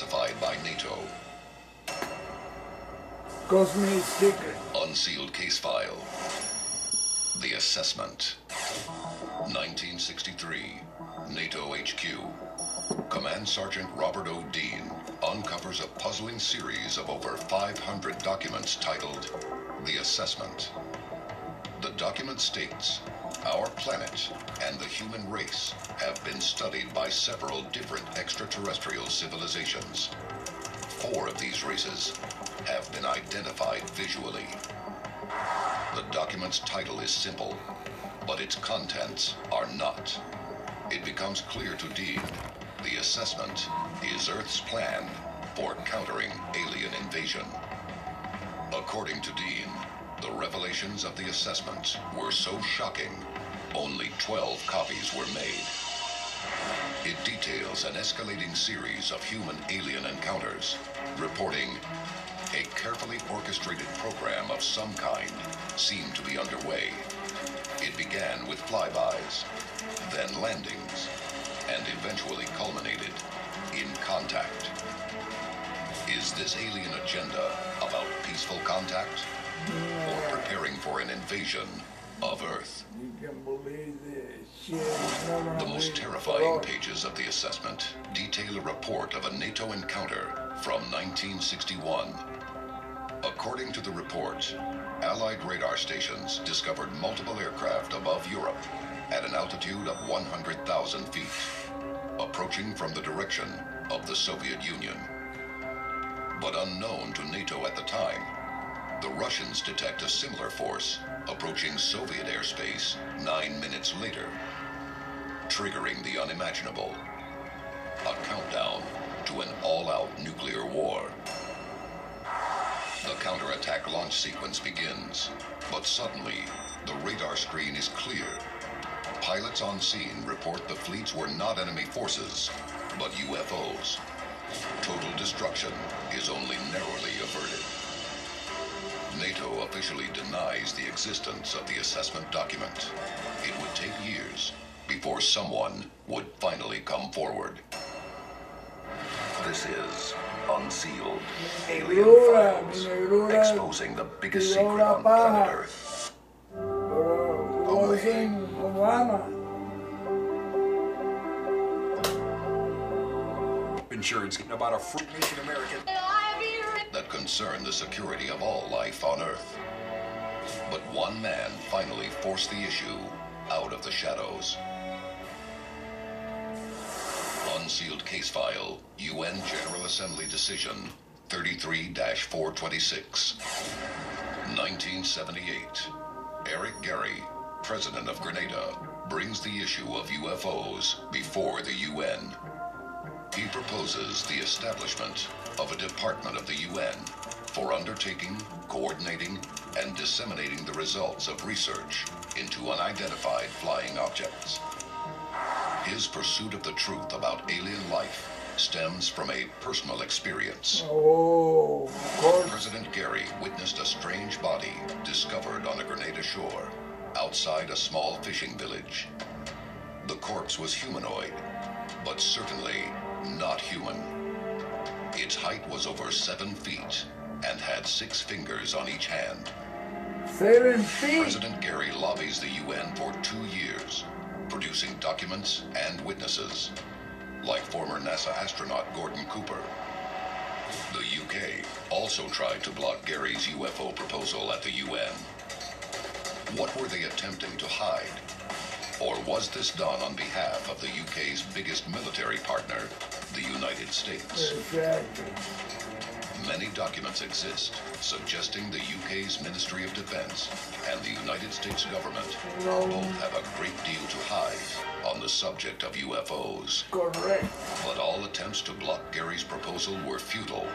classified by NATO. Cosmic secret. Unsealed case file. The assessment. 1963. NATO HQ. Command Sergeant Robert O. Dean uncovers a puzzling series of over 500 documents titled The Assessment. The document states, our planet and the human race have been studied by several different extraterrestrial civilizations. 4 of these races have been identified visually. The document's title is simple, but its contents are not. It becomes clear to Dean the assessment is Earth's plan for countering alien invasion. According to Dean, the revelations of the assessment were so shocking, only 12 copies were made. It details an escalating series of human-alien encounters, reporting a carefully orchestrated program of some kind seemed to be underway. It began with flybys, then landings, and eventually culminated in contact. Is this alien agenda about peaceful contact or preparing for an invasion of Earth? You can believe this shit. The most terrifying pages of the assessment detail a report of a NATO encounter from 1961. According to the report, Allied radar stations discovered multiple aircraft above Europe at an altitude of 100,000 feet, approaching from the direction of the Soviet Union. But unknown to NATO at the time, the Russians detect a similar force approaching Soviet airspace 9 minutes later, triggering the unimaginable, a countdown to an all-out nuclear war. The counterattack launch sequence begins, but suddenly, the radar screen is clear. Pilots on scene report the fleets were not enemy forces, but UFOs. Total destruction is only narrowly averted. NATO officially denies the existence of the assessment document. It would take years before someone would finally come forward. This is Unsealed Alien Files, exposing the biggest secret on planet Earth. Away. Insurance about a fruit nation American That concern the security of all life on Earth. But one man finally forced the issue out of the shadows. Unsealed case file, UN General Assembly Decision 33-426. 1978. Eric Gary, President of Grenada, brings the issue of UFOs before the UN. He proposes the establishment of a department of the UN for undertaking, coordinating, and disseminating the results of research into unidentified flying objects. His pursuit of the truth about alien life stems from a personal experience. Oh, of course. President Gary witnessed a strange body discovered on a Grenada shore outside a small fishing village. The corpse was humanoid, but certainly not human. Its height was over 7 feet and had 6 fingers on each hand. 7 feet? President Gary lobbies the UN for 2 years, producing documents and witnesses, like former NASA astronaut Gordon Cooper. The UK also tried to block Gary's UFO proposal at the UN. What were they attempting to hide? Or was this done on behalf of the UK's biggest military partner, the United States? Exactly. Many documents exist suggesting the UK's Ministry of Defense and the United States government both have a great deal to hide on the subject of UFOs. Correct. But all attempts to block Gary's proposal were futile,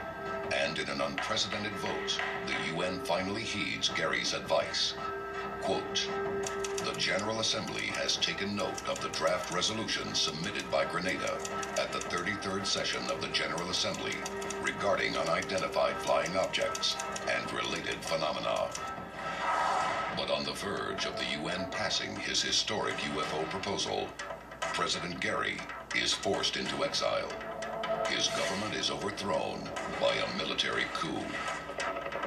and in an unprecedented vote, the UN finally heeds Gary's advice. Quote, "The General Assembly has taken note of the draft resolution submitted by Grenada at the 33rd session of the General Assembly regarding unidentified flying objects and related phenomena." But on the verge of the UN passing his historic UFO proposal, President Gary is forced into exile. his government is overthrown by a military coup.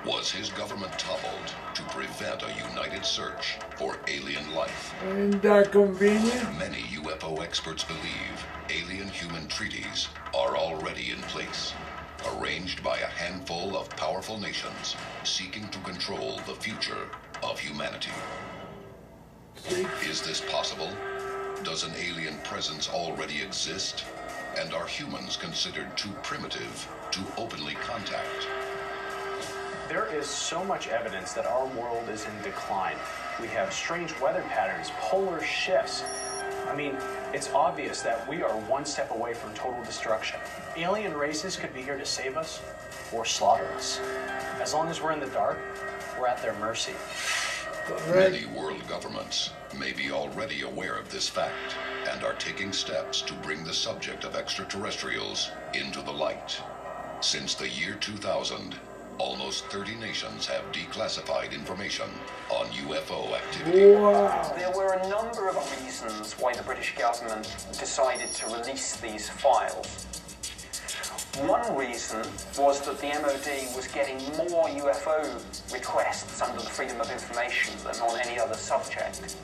Was his government toppled to prevent a united search for alien life? Ain't that convenient? Many UFO experts believe alien-human treaties are already in place, arranged by a handful of powerful nations seeking to control the future of humanity. Is this possible? Does an alien presence already exist? And are humans considered too primitive to openly contact? There is so much evidence that our world is in decline. We have strange weather patterns, polar shifts. I mean, it's obvious that we are one step away from total destruction. Alien races could be here to save us or slaughter us. As long as we're in the dark, we're at their mercy. Many world governments may be already aware of this fact and are taking steps to bring the subject of extraterrestrials into the light. Since the year 2000, almost 30 nations have declassified information on UFO activity. Wow. There were a number of reasons why the British government decided to release these files. One reason was that the MOD was getting more UFO requests under the Freedom of Information than on any other subject.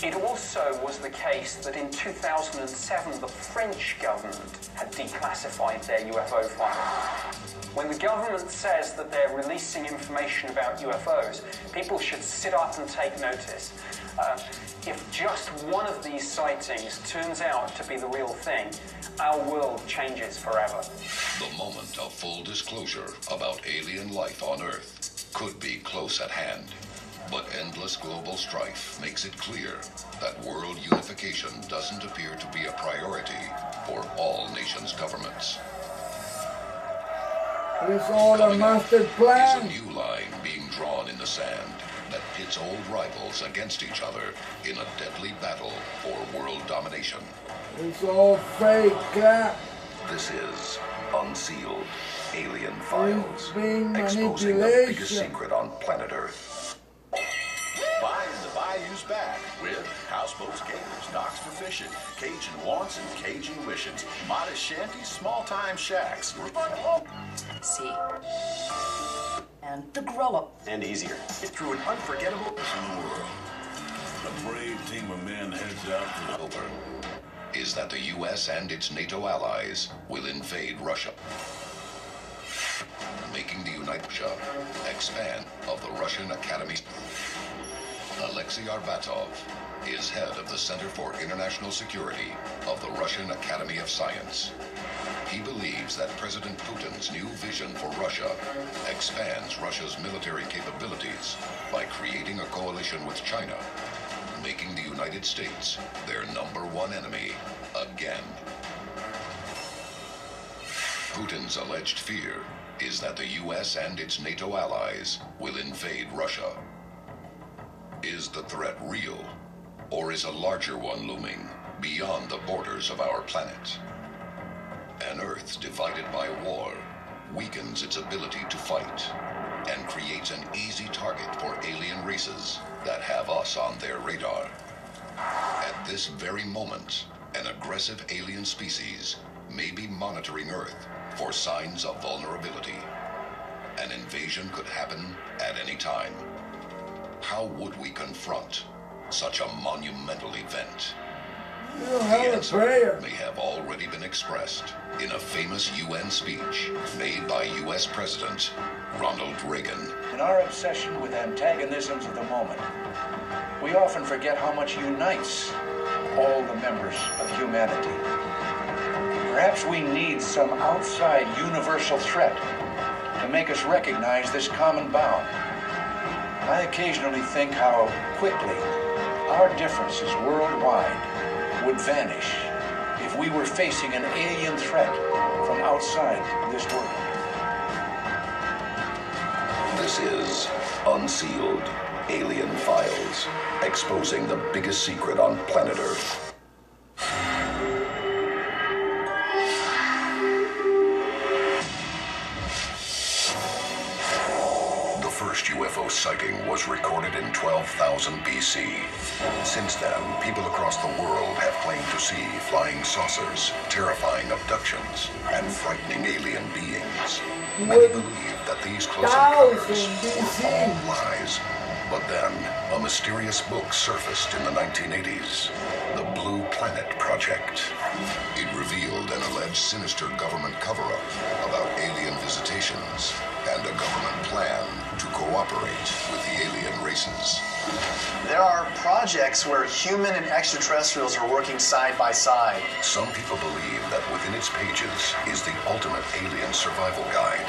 It also was the case that in 2007 the French government had declassified their UFO files. When the government says that they're releasing information about UFOs, people should sit up and take notice. If just one of these sightings turns out to be the real thing, our world changes forever. The moment of full disclosure about alien life on Earth could be close at hand. But endless global strife makes it clear that world unification doesn't appear to be a priority for all nations' governments. It's all a master Is a plan. new line being drawn in the sand that pits old rivals against each other in a deadly battle for world domination. It's all fake crap. This is Unsealed Alien Files, being exposing the biggest manipulation. secret on planet Earth. By in the bayous back with houseboats, gators, docks for fishing, Cajun wants and Cajun wishes, modest shanties, small-time shacks. See? And the grow-up. And easier. Get through an unforgettable in the world. A brave team of men heads out to the Over is that the U.S. and its NATO allies will invade Russia, making the United States expand of the Russian Academy. Alexei Arbatov is head of the Center for International Security of the Russian Academy of Science. He believes that President Putin's new vision for Russia expands Russia's military capabilities by creating a coalition with China, making the United States their #1 enemy again. Putin's alleged fear is that the U.S. and its NATO allies will invade Russia. Is the threat real, or is a larger one looming beyond the borders of our planet? An Earth divided by war weakens its ability to fight and creates an easy target for alien races that have us on their radar. At this very moment, an aggressive alien species may be monitoring Earth for signs of vulnerability. An invasion could happen at any time. How would we confront such a monumental event? You don't The have a answer prayer. may have already been expressed in a famous UN speech made by U.S. President Ronald Reagan. In our obsession with antagonisms of the moment, we often forget how much unites all the members of humanity. Perhaps we need some outside universal threat to make us recognize this common bound. I occasionally think how quickly our differences worldwide would vanish if we were facing an alien threat from outside this world. This is Unsealed Alien Files, exposing the biggest secret on planet Earth. The first UFO UFO sighting was recorded in 12,000 BC. Since then, people across the world have claimed to see flying saucers, terrifying abductions, and frightening alien beings. Many believe that these close encounters were all lies. But then, a mysterious book surfaced in the 1980s, the Blue Planet Project. It revealed an alleged sinister government cover-up about alien visitations and a government plan to cooperate with the alien races. There are projects where human and extraterrestrials are working side by side. Some people believe that within its pages is the ultimate alien survival guide.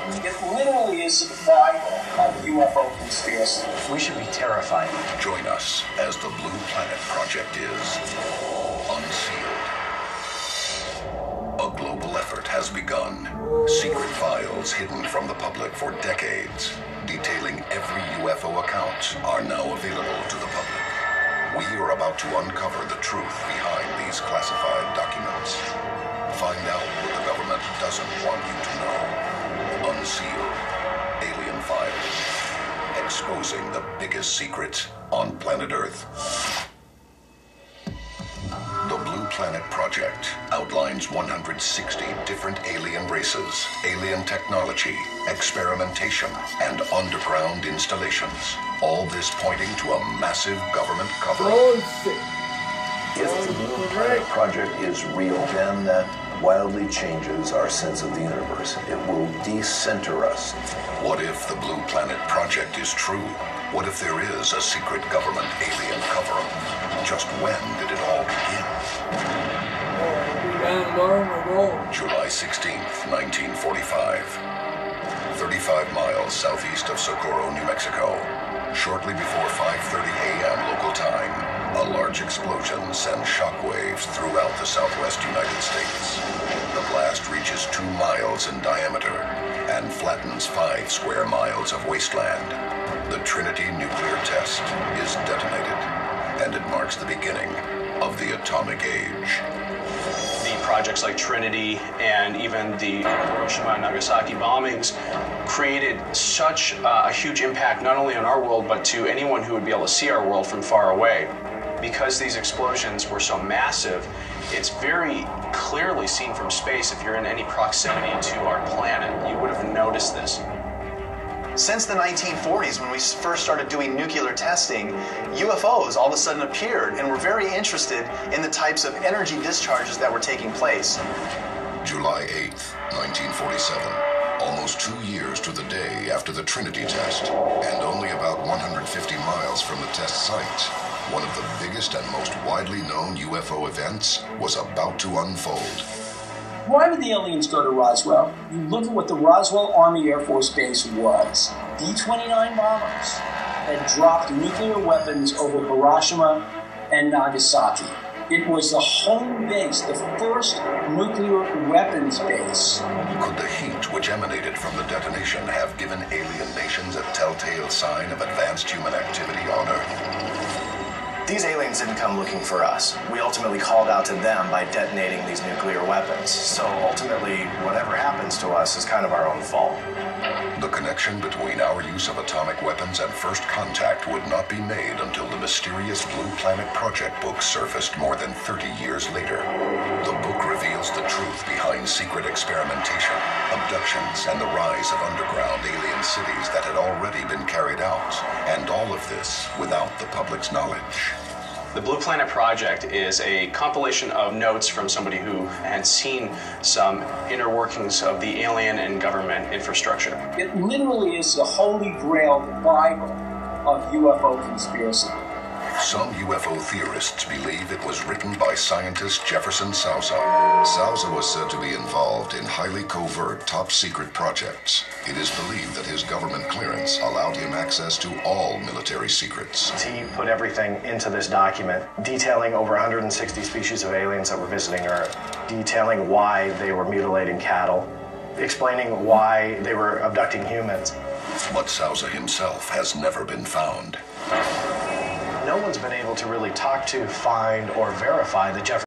It literally is the Bible of UFO conspiracy. We should be terrified. Join us as the Blue Planet Project is unsealed. A global effort has begun. Secret files hidden from the public for decades, detailing every UFO account, are now available to the public. We are about to uncover the truth behind these classified documents. Find out what the government doesn't want you to know. Unsealed. Alien Files. Exposing the biggest secret on planet Earth. The Blue Planet Project outlines 160 different alien races, alien technology, experimentation, and underground installations. All this pointing to a massive government cover-up. If the Blue Planet Project is real, then that wildly changes our sense of the universe. It will decenter us. What if the Blue Planet Project is true? What if there is a secret government alien cover-up? Just when did it all begin? July 16th, 1945. 35 miles southeast of Socorro, New Mexico. Shortly before 5:30 a.m. local time, a large explosion sends shockwaves throughout the southwest United States. The blast reaches 2 miles in diameter and flattens 5 square miles of wasteland. The Trinity nuclear test is detonated, and it marks the beginning of the atomic age. The projects like Trinity and even the Hiroshima and Nagasaki bombings created such a huge impact not only on our world but to anyone who would be able to see our world from far away. Because these explosions were so massive, it's very clearly seen from space. If you're in any proximity to our planet, you would have noticed this. Since the 1940s, when we first started doing nuclear testing, UFOs all of a sudden appeared and were very interested in the types of energy discharges that were taking place. July 8th, 1947. Almost 2 years to the day after the Trinity test, and only about 150 miles from the test site, one of the biggest and most widely known UFO events was about to unfold. Why did the aliens go to Roswell? You look at what the Roswell Army Air Force Base was. B-29 bombers had dropped nuclear weapons over Hiroshima and Nagasaki. It was the home base, the first nuclear weapons base. Could the heat which emanated from the detonation have given alien nations a telltale sign of advanced human activity on Earth? These aliens didn't come looking for us. We ultimately called out to them by detonating these nuclear weapons. So ultimately, whatever happens to us is kind of our own fault. The connection between our use of atomic weapons and first contact would not be made until the mysterious Blue Planet Project book surfaced more than 30 years later. The book reveals the truth behind secret experimentation, abductions, and the rise of underground alien cities that had already been carried out, and all of this without the public's knowledge. The Blue Planet Project is a compilation of notes from somebody who had seen some inner workings of the alien and government infrastructure. It literally is the holy grail, the Bible of UFO conspiracy. Some UFO theorists believe it was written by scientist Jefferson Sousa. Sousa was said to be involved in highly covert, top-secret projects. It is believed that his government clearance allowed him access to all military secrets. He put everything into this document, detailing over 160 species of aliens that were visiting Earth, detailing why they were mutilating cattle, explaining why they were abducting humans. But Sousa himself has never been found. No one's been able to really talk to, find, or verify that Jefferson